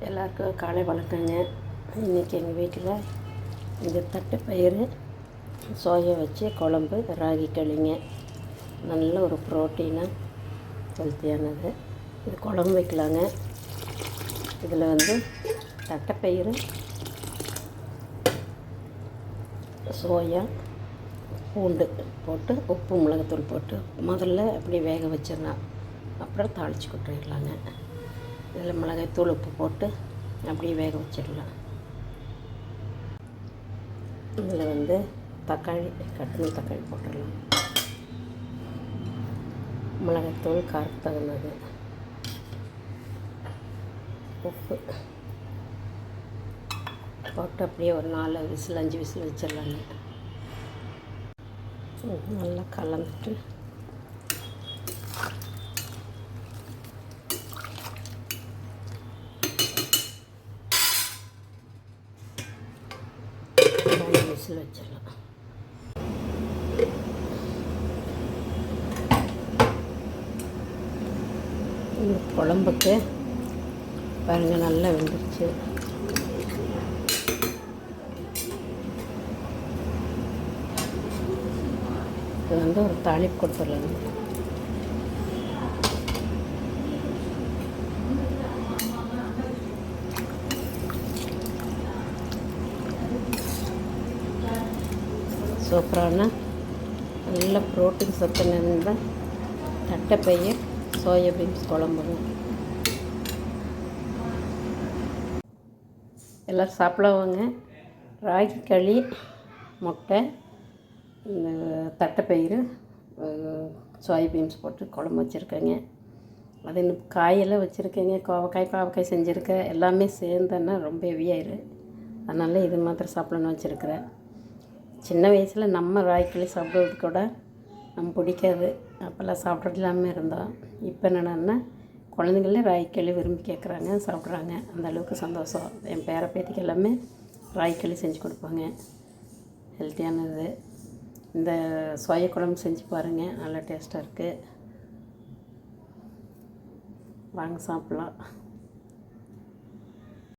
எல்லாருக்கும் காலை வணக்கங்க. இன்றைக்கி எங்கள் வீட்டில் இந்த தட்டைப்பயிறு சோயா வச்சு குழம்பு, ராகி களிங்க. நல்ல ஒரு ப்ரோட்டீனாக ஹெல்த்தியானது. இது குழம்பு வைக்கலாங்க. இதில் தட்டைப்பயிறு, சோயா, பூண்டு போட்டு உப்பு மிளகுத்தூள் போட்டு முதல்ல அப்படியே வேக வச்சிடலாம். அப்புறம் தாளித்து கொட்டிடலாங்க. இதில் மிளகாய்த்தூள் உப்பு போட்டு அப்படியே வேக வச்சிடலாம். இதில் தக்காளி, கட்டின தக்காளி போட்டுடலாம். மிளகாய்த்தூள் காரத்துக்கு தகுந்தது, உப்பு போட்டு அப்படியே ஒரு 4 விசில் 5 விசில் வச்சிடலாங்க. நல்லா கலந்துட்டு விசில் வச்சிடலாம். இந்த குழம்புக்கு பாருங்கள், நல்லா வெந்துருச்சு. இது ஒரு தாளிப்பு கொடுத்துடலாங்க. சூப்பரான நல்ல ப்ரோட்டீன் சத்து நிறைந்த தட்டைப்பயிறு சோயாபீன்ஸ் குழம்புங்க. எல்லோரும் சாப்பிடுவாங்க. ராகி களி, முட்டை, இந்த தட்டைப்பயிறு, சோயாபீன்ஸ் போட்டு குழம்பு வச்சுருக்கேங்க. அது இன்னும் காயெல்லாம் வச்சுருக்கேங்க. கோவக்காய், பாவக்காய் செஞ்சுருக்கேன். எல்லாமே சேர்ந்தேன்னா ரொம்ப ஹெவியாயிரு. அதனால் இது மாத்திரம் சாப்பிடணும்னு வச்சுருக்கிறேன். சின்ன வயசில் நம்ம ராகிக்களி சாப்பிட்றது கூட நம்ம பிடிக்காது. அப்போல்லாம் சாப்பிட்றது இல்லாமல் இருந்தோம். இப்போ என்னென்னா குழந்தைங்களே ராகிக்களி விரும்பி கேட்குறாங்க, சாப்பிட்றாங்க. அந்தளவுக்கு சந்தோஷம். என் பேர பேத்திக்கு எல்லாமே ராகிக்களி செஞ்சு கொடுப்பாங்க. ஹெல்த்தியானது. இந்த சோயா குழம்பு செஞ்சு பாருங்கள், நல்லா டேஸ்ட்டாக இருக்குது. வாங்க சாப்பிட்லாம்.